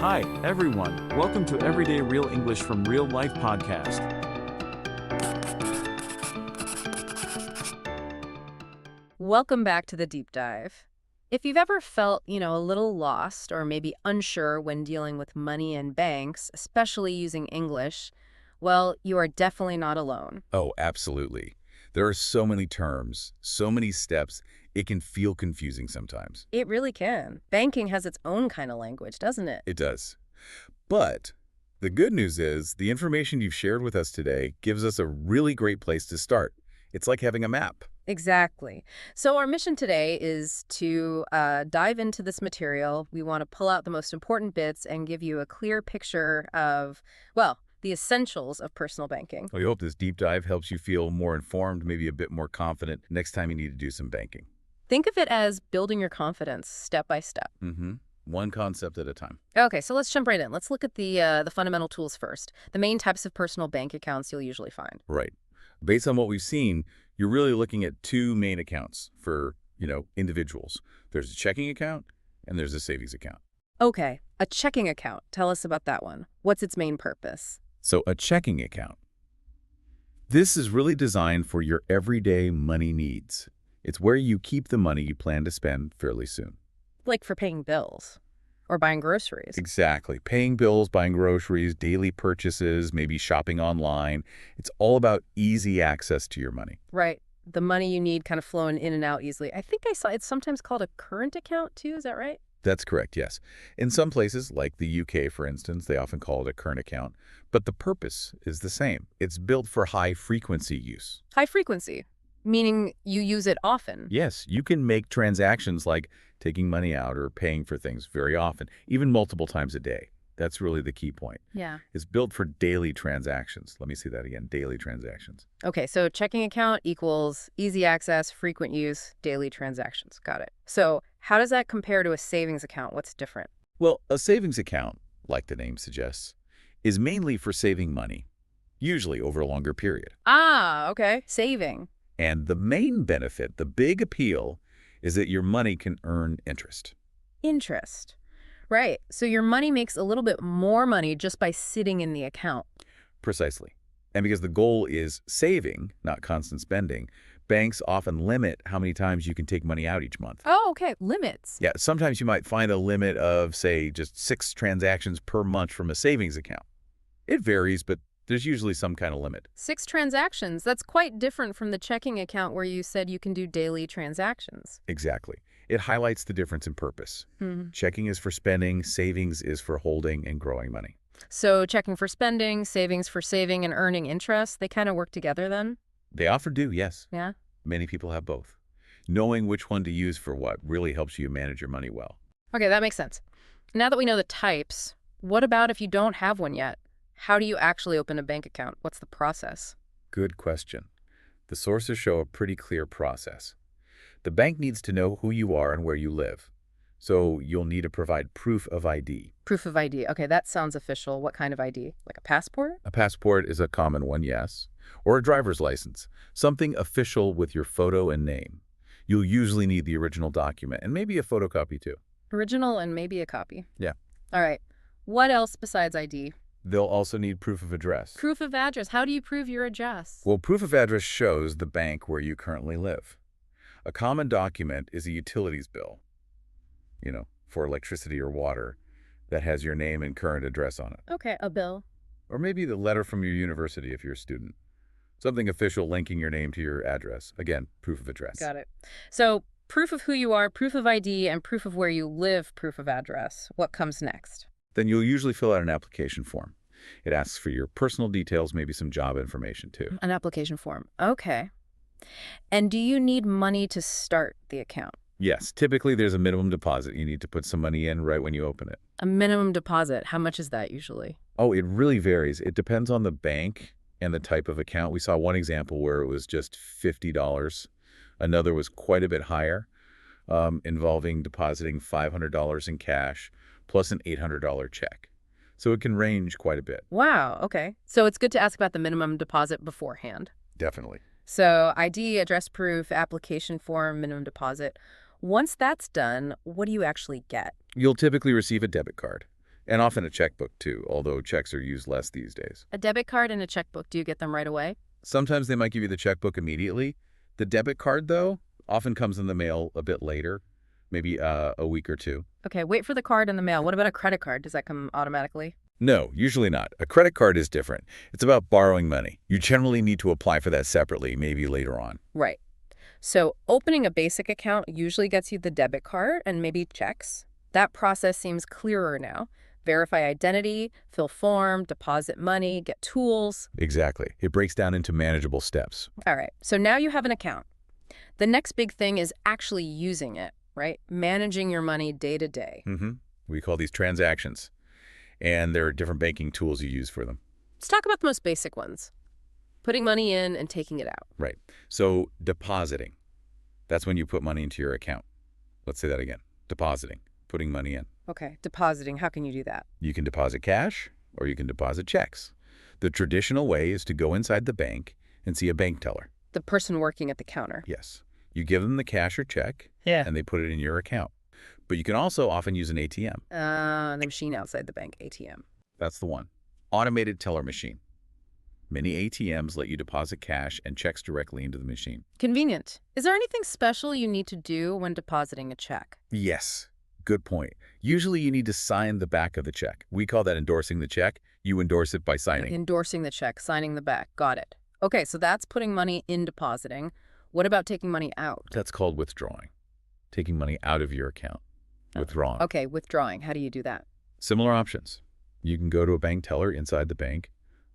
Hi, everyone. Welcome to Everyday Real English from Real Life podcast. Welcome back to the deep dive. If you've ever felt, a little lost or maybe unsure when dealing with money and banks, especially using English, well, you are definitely not alone. Oh, absolutely. There are so many terms, so many steps, it can feel confusing sometimes. It really can. Banking has its own kind of language, doesn't it? It does. But the good news is the information you've shared with us today gives us a really great place to start. It's like having a map. Exactly. So our mission today is to dive into this material. We want to pull out the most important bits and give you a clear picture of, well, the essentials of personal banking. We hope this deep dive helps you feel more informed, maybe a bit more confident next time you need to do some banking. Think of it as building your confidence step by step. One concept at a time. Okay, so let's jump right in. Let's look at the fundamental tools first. The main types of personal bank accounts you'll usually find. Right. Based on what we've seen, you're really looking at two main accounts for, individuals. There's a checking account and there's a savings account. Okay, a checking account. Tell us about that one. What's its main purpose? So a checking account. This is really designed for your everyday money needs. It's where you keep the money you plan to spend fairly soon. Like for paying bills or buying groceries. Exactly. Paying bills, buying groceries, daily purchases, maybe shopping online. It's all about easy access to your money. Right. The money you need kind of flowing in and out easily. I think I saw it's sometimes called a current account too. Is that right? That's correct, yes. In some places, like the UK, for instance, they often call it a current account. But the purpose is the same. It's built for high-frequency use. High frequency, meaning you use it often. Yes, you can make transactions like taking money out or paying for things very often, even multiple times a day. That's really the key point. Yeah. It's built for daily transactions. Let me see that again, daily transactions. Okay, so checking account equals easy access, frequent use, daily transactions. Got it. So how does that compare to a savings account? What's different? Well, a savings account, like the name suggests, is mainly for saving money, usually over a longer period. Ah, okay. Saving. And the main benefit, the big appeal, is that your money can earn interest. Interest. Right. So your money makes a little bit more money just by sitting in the account. Precisely. And because the goal is saving, not constant spending, banks often limit how many times you can take money out each month. Oh, okay. Limits. Yeah, sometimes you might find a limit of, say, just 6 transactions per month from a savings account. It varies, but there's usually some kind of limit. 6 transactions. That's quite different from the checking account where you said you can do daily transactions. Exactly. It highlights the difference in purpose. Checking is for spending, savings is for holding and growing money. So checking for spending, savings for saving and earning interest, they kind of work together then? They often do, yes. Yeah. Many people have both. Knowing which one to use for what really helps you manage your money well. Okay, that makes sense. Now that we know the types, what about if you don't have one yet? How do you actually open a bank account? What's the process? Good question. The sources show a pretty clear process. The bank needs to know who you are and where you live. So you'll need to provide proof of ID. Proof of ID. Okay, that sounds official. What kind of ID? Like a passport? A passport is a common one, yes. Or a driver's license. Something official with your photo and name. You'll usually need the original document and maybe a photocopy too. Original and maybe a copy. Yeah. All right. What else besides ID? They'll also need proof of address. Proof of address. How do you prove your address? Well, proof of address shows the bank where you currently live. A common document is a utilities bill, for electricity or water, that has your name and current address on it. Okay, a bill. Or maybe the letter from your university if you're a student. Something official linking your name to your address. Again, proof of address. Got it. So proof of who you are, proof of ID, and proof of where you live, proof of address. What comes next? Then you'll usually fill out an application form. It asks for your personal details, maybe some job information too. An application form. Okay. And do you need money to start the account? Yes, typically there's a minimum deposit. You need to put some money in right when you open it. A minimum deposit. How much is that usually? Oh, it really varies. It depends on the bank and the type of account. We saw one example where it was just $50. Another was quite a bit higher, involving depositing $500 in cash plus an $800 check. So it can range quite a bit. Wow, okay. So it's good to ask about the minimum deposit beforehand. Definitely. So ID, address proof, application form, minimum deposit. Once that's done, what do you actually get? You'll typically receive a debit card. And often a checkbook, too, although checks are used less these days. A debit card and a checkbook, do you get them right away? Sometimes they might give you the checkbook immediately. The debit card, though, often comes in the mail a bit later, maybe a week or two. Okay, wait for the card in the mail. What about a credit card? Does that come automatically? No, usually not. A credit card is different. It's about borrowing money. You generally need to apply for that separately, maybe later on. Right. So opening a basic account usually gets you the debit card and maybe checks. That process seems clearer now. Verify identity, fill form, deposit money, get tools. Exactly. It breaks down into manageable steps. All right, so now you have an account. The next big thing is actually using it, right? Managing your money day to day. We call these transactions. And there are different banking tools you use for them. Let's talk about the most basic ones. Putting money in and taking it out. Right. So depositing. That's when you put money into your account. Let's say that again. Depositing. Putting money in. Okay, depositing. How can you do that? You can deposit cash or you can deposit checks. The traditional way is to go inside the bank and see a bank teller. The person working at the counter. Yes. You give them the cash or check, and they put it in your account. But you can also often use an ATM. The machine outside the bank, ATM. That's the one. Automated teller machine. Many ATMs let you deposit cash and checks directly into the machine. Convenient. Is there anything special you need to do when depositing a check? Yes. Good point. Usually you need to sign the back of the check. We call that endorsing the check. You endorse it by signing. Endorsing the check, signing the back. Got it. Okay, so that's putting money in depositing. What about taking money out? That's called withdrawing. Taking money out of your account. Withdrawing. Okay, withdrawing. How do you do that? Similar options. You can go to a bank teller inside the bank.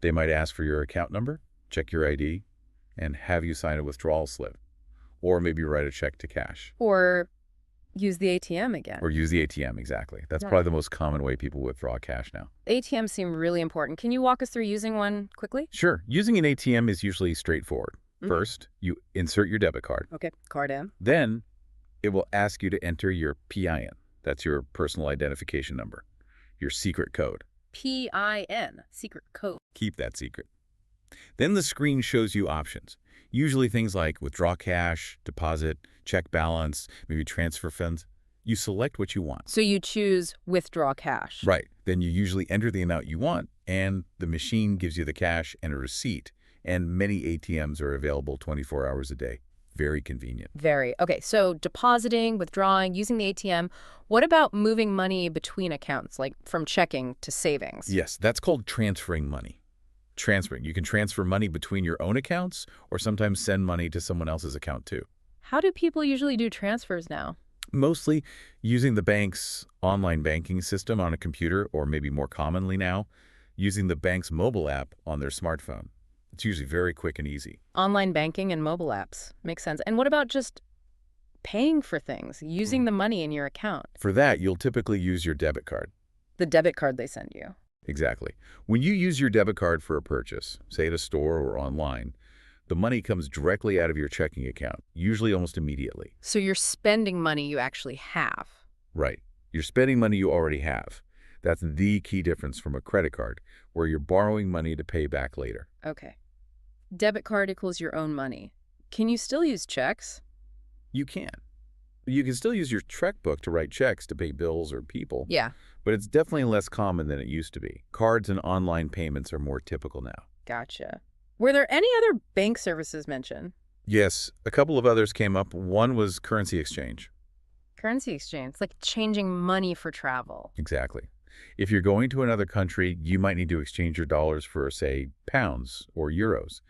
They might ask for your account number, check your ID, and have you sign a withdrawal slip. Or maybe write a check to cash. Or use the ATM again. Or use the ATM, exactly. That's probably the most common way people withdraw cash now. ATMs seem really important. Can you walk us through using one quickly? Sure. Using an ATM is usually straightforward. First, you insert your debit card. Okay, card in. Then, it will ask you to enter your PIN. That's your personal identification number, your secret code. PIN, secret code. Keep that secret. Then the screen shows you options, usually things like withdraw cash, deposit, check balance, maybe transfer funds. You select what you want. So you choose withdraw cash. Right. Then you usually enter the amount you want, and the machine gives you the cash and a receipt. And many ATMs are available 24 hours a day. Very convenient. Very. Okay, so depositing, withdrawing, using the ATM. What about moving money between accounts, like from checking to savings? Yes, that's called transferring money. Transferring. You can transfer money between your own accounts or sometimes send money to someone else's account too. How do people usually do transfers now? Mostly using the bank's online banking system on a computer, or maybe more commonly now, using the bank's mobile app on their smartphone. It's usually very quick and easy. Online banking and mobile apps. Makes sense. And what about just paying for things, using the money in your account? For that, you'll typically use your debit card. The debit card they send you. Exactly. When you use your debit card for a purchase, say at a store or online, the money comes directly out of your checking account, usually almost immediately. So you're spending money you actually have. Right. You're spending money you already have. That's the key difference from a credit card, where you're borrowing money to pay back later. Okay. Debit card equals your own money. Can you still use checks? You can. You can still use your checkbook to write checks to pay bills or people. Yeah. But it's definitely less common than it used to be. Cards and online payments are more typical now. Gotcha. Were there any other bank services mentioned? Yes, a couple of others came up. One was currency exchange. Currency exchange. It's like changing money for travel. Exactly. If you're going to another country, you might need to exchange your dollars for, say, pounds or euros.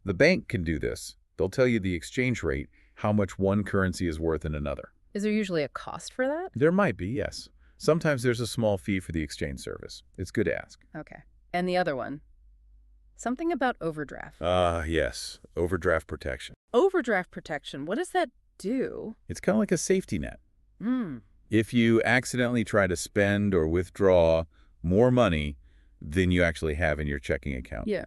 The bank can do this. They'll tell you the exchange rate, how much one currency is worth in another. Is there usually a cost for that? There might be, yes. Sometimes there's a small fee for the exchange service. It's good to ask. Okay. And the other one? Something about overdraft. Yes. Overdraft protection. Overdraft protection. What does that do? It's kind of like a safety net. If you accidentally try to spend or withdraw more money than you actually have in your checking account. Yeah.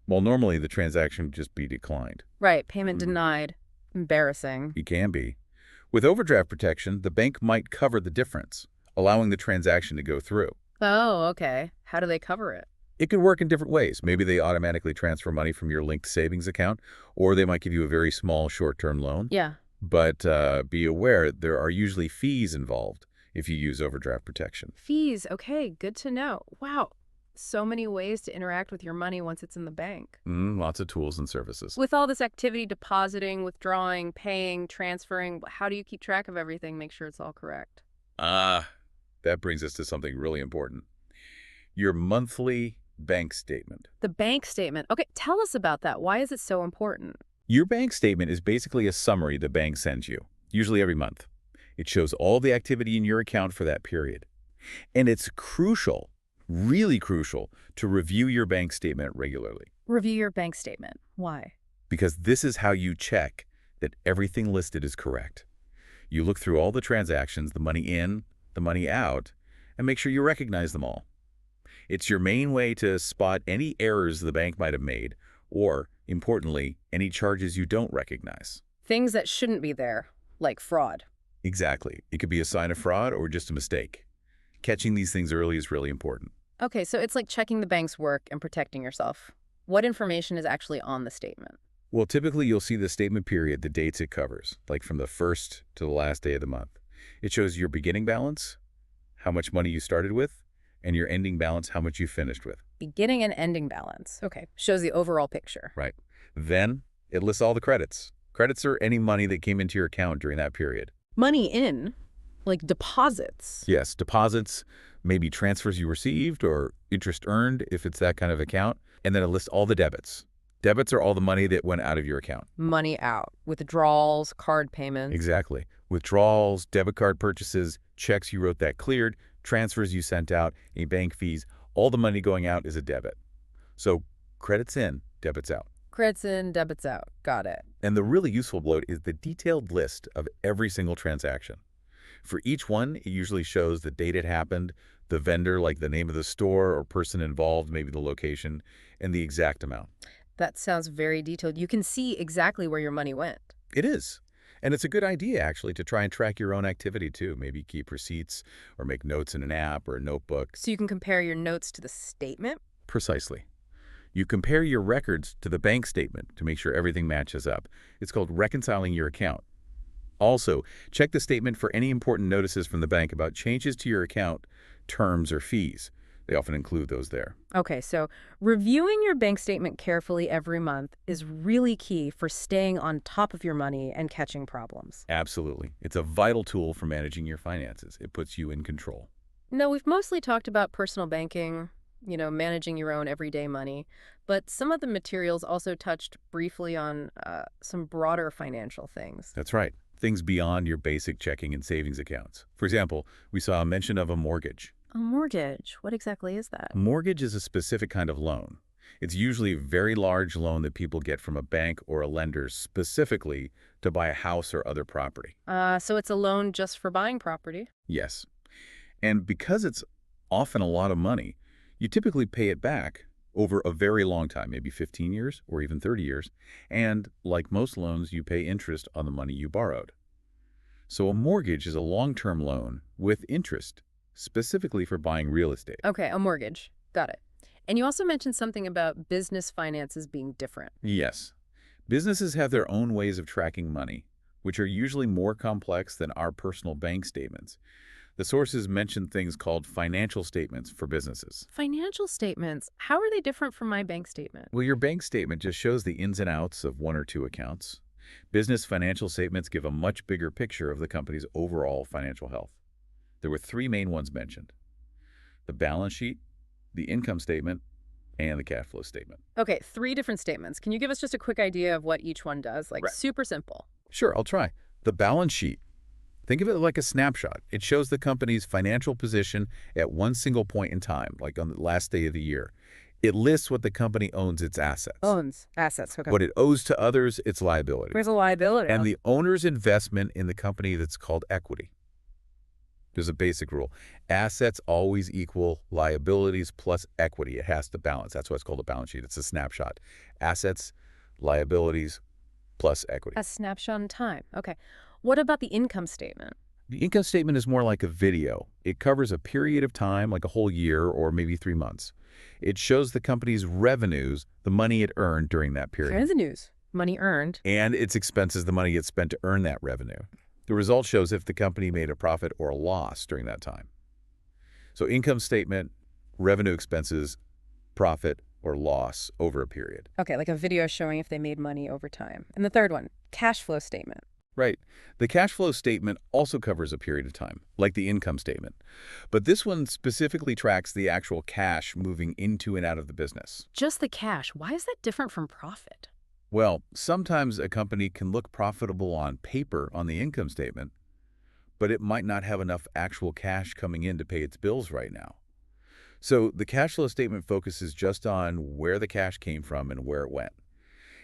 Well, normally the transaction would just be declined. Right. Payment denied. Embarrassing. It can be. With overdraft protection, the bank might cover the difference, allowing the transaction to go through. Oh, okay. How do they cover it? It could work in different ways. Maybe they automatically transfer money from your linked savings account, or they might give you a very small short-term loan. Yeah. But be aware, there are usually fees involved, if you use overdraft protection. Fees, okay, good to know. Wow, so many ways to interact with your money once it's in the bank. Lots of tools and services. With all this activity, depositing, withdrawing, paying, transferring, how do you keep track of everything, make sure it's all correct? That brings us to something really important. Your monthly bank statement. The bank statement. Okay, tell us about that. Why is it so important? Your bank statement is basically a summary the bank sends you, usually every month. It shows all the activity in your account for that period. And it's crucial, really crucial, to review your bank statement regularly. Review your bank statement. Why? Because this is how you check that everything listed is correct. You look through all the transactions, the money in, the money out, and make sure you recognize them all. It's your main way to spot any errors the bank might have made, or, importantly, any charges you don't recognize. Things that shouldn't be there, like fraud. Exactly. It could be a sign of fraud or just a mistake. Catching these things early is really important. Okay, so it's like checking the bank's work and protecting yourself. What information is actually on the statement? Well, typically you'll see the statement period, the dates it covers, like from the first to the last day of the month. It shows your beginning balance, how much money you started with, and your ending balance, how much you finished with. Beginning and ending balance. Okay, shows the overall picture. Right. Then it lists all the credits. Credits are any money that came into your account during that period. Money in, like deposits. Yes, deposits, maybe transfers you received or interest earned if it's that kind of account. And then it lists all the debits. Debits are all the money that went out of your account. Money out. Withdrawals, card payments. Exactly. Withdrawals, debit card purchases, checks you wrote that cleared, transfers you sent out, any bank fees, all the money going out is a debit. So credits in, debits out. Credits in, debits out. Got it. And the really useful note is the detailed list of every single transaction. For each one, it usually shows the date it happened, the vendor, like the name of the store or person involved, maybe the location, and the exact amount. That sounds very detailed. You can see exactly where your money went. It is. And it's a good idea, actually, to try and track your own activity, too. Maybe keep receipts or make notes in an app or a notebook. So you can compare your notes to the statement? Precisely. You compare your records to the bank statement to make sure everything matches up. It's called reconciling your account. Also, check the statement for any important notices from the bank about changes to your account, terms, or fees. They often include those there. Okay, so reviewing your bank statement carefully every month is really key for staying on top of your money and catching problems. Absolutely. It's a vital tool for managing your finances. It puts you in control. Now, we've mostly talked about personal banking, managing your own everyday money, but some of the materials also touched briefly on some broader financial things. That's right. Things beyond your basic checking and savings accounts. For example, we saw a mention of a mortgage. A mortgage? What exactly is that? A mortgage is a specific kind of loan. It's usually a very large loan that people get from a bank or a lender specifically to buy a house or other property. So it's a loan just for buying property? Yes. And because it's often a lot of money, you typically pay it back over a very long time, maybe 15 years or even 30 years. And like most loans, you pay interest on the money you borrowed. So a mortgage is a long-term loan with interest, specifically for buying real estate. Okay, a mortgage. Got it. And you also mentioned something about business finances being different. Yes. Businesses have their own ways of tracking money, which are usually more complex than our personal bank statements. The sources mention things called financial statements for businesses. Financial statements? How are they different from my bank statement? Well, your bank statement just shows the ins and outs of one or two accounts. Business financial statements give a much bigger picture of the company's overall financial health. There were three main ones mentioned: the balance sheet, the income statement, and the cash flow statement. Okay, 3 different statements. Can you give us just a quick idea of what each one does? Like, Right. Super simple. Sure, I'll try. The balance sheet. Think of it like a snapshot. It shows the company's financial position at one single point in time, like on the last day of the year. It lists what the company owns, its assets. Owns assets. Okay. What it owes to others, its liability. Where's the liability? And the owner's investment in the company that's called equity. There's a basic rule. Assets always equal liabilities plus equity. It has to balance. That's why it's called a balance sheet. It's a snapshot. Assets, liabilities, plus equity. A snapshot in time. Okay. What about the income statement? The income statement is more like a video. It covers a period of time, like a whole year or maybe 3 months. It shows the company's revenues, the money it earned during that period. Revenues. Money earned. And its expenses, the money it spent to earn that revenue. The result shows if the company made a profit or a loss during that time. So income statement, revenue expenses, profit or loss over a period. Okay, like a video showing if they made money over time. And the third one, cash flow statement. Right. The cash flow statement also covers a period of time, like the income statement. But this one specifically tracks the actual cash moving into and out of the business. Just the cash. Why is that different from profit? Well, sometimes a company can look profitable on paper on the income statement, but it might not have enough actual cash coming in to pay its bills right now. So the cash flow statement focuses just on where the cash came from and where it went.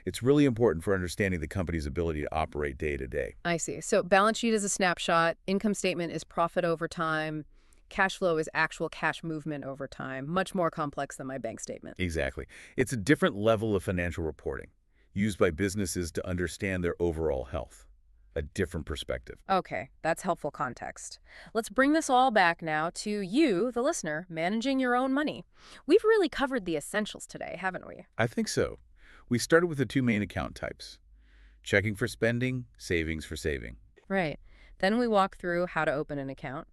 It's really important for understanding the company's ability to operate day to day. I see. So balance sheet is a snapshot, income statement is profit over time, cash flow is actual cash movement over time, much more complex than my bank statement. Exactly. It's a different level of financial reporting, used by businesses to understand their overall health. A different perspective. Okay, that's helpful context. Let's bring this all back now to you, the listener, managing your own money. We've really covered the essentials today, haven't we? I think so. We started with the two main account types, checking for spending, savings for saving. Right. Then we walk through how to open an account,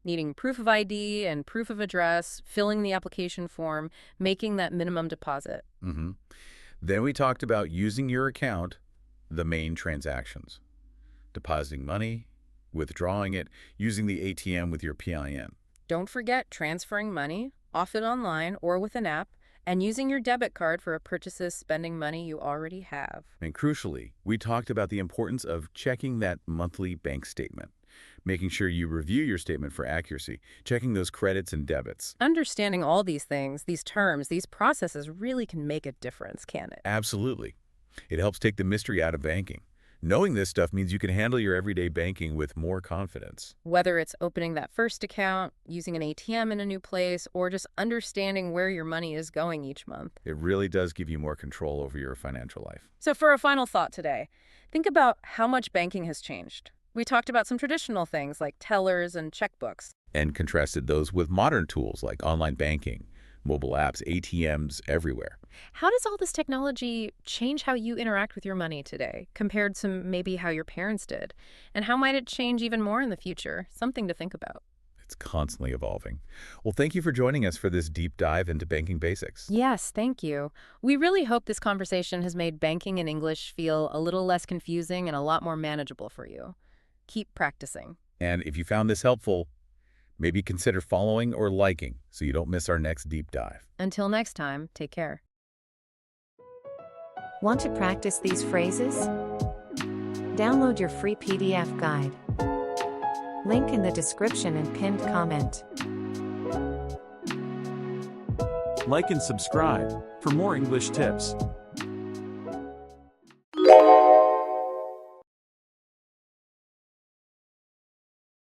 needing proof of ID and proof of address, filling the application form, making that minimum deposit. Then we talked about using your account, the main transactions, depositing money, withdrawing it, using the ATM with your PIN. Don't forget transferring money, often online or with an app, and using your debit card for purchases spending money you already have. And crucially, we talked about the importance of checking that monthly bank statement, making sure you review your statement for accuracy, checking those credits and debits. Understanding all these things, these terms, these processes really can make a difference, can it? Absolutely. It helps take the mystery out of banking. Knowing this stuff means you can handle your everyday banking with more confidence. Whether it's opening that first account, using an ATM in a new place, or just understanding where your money is going each month. It really does give you more control over your financial life. So for a final thought today, think about how much banking has changed. We talked about some traditional things like tellers and checkbooks. And contrasted those with modern tools like online banking, mobile apps, ATMs everywhere. How does all this technology change how you interact with your money today, compared to maybe how your parents did? And how might it change even more in the future? Something to think about. It's constantly evolving. Well, thank you for joining us for this deep dive into banking basics. Yes, thank you. We really hope this conversation has made banking in English feel a little less confusing and a lot more manageable for you. Keep practicing. And if you found this helpful, maybe consider following or liking so you don't miss our next deep dive. Until next time, take care. Want to practice these phrases? Download your free PDF guide. Link in the description and pinned comment. Like and subscribe for more English tips.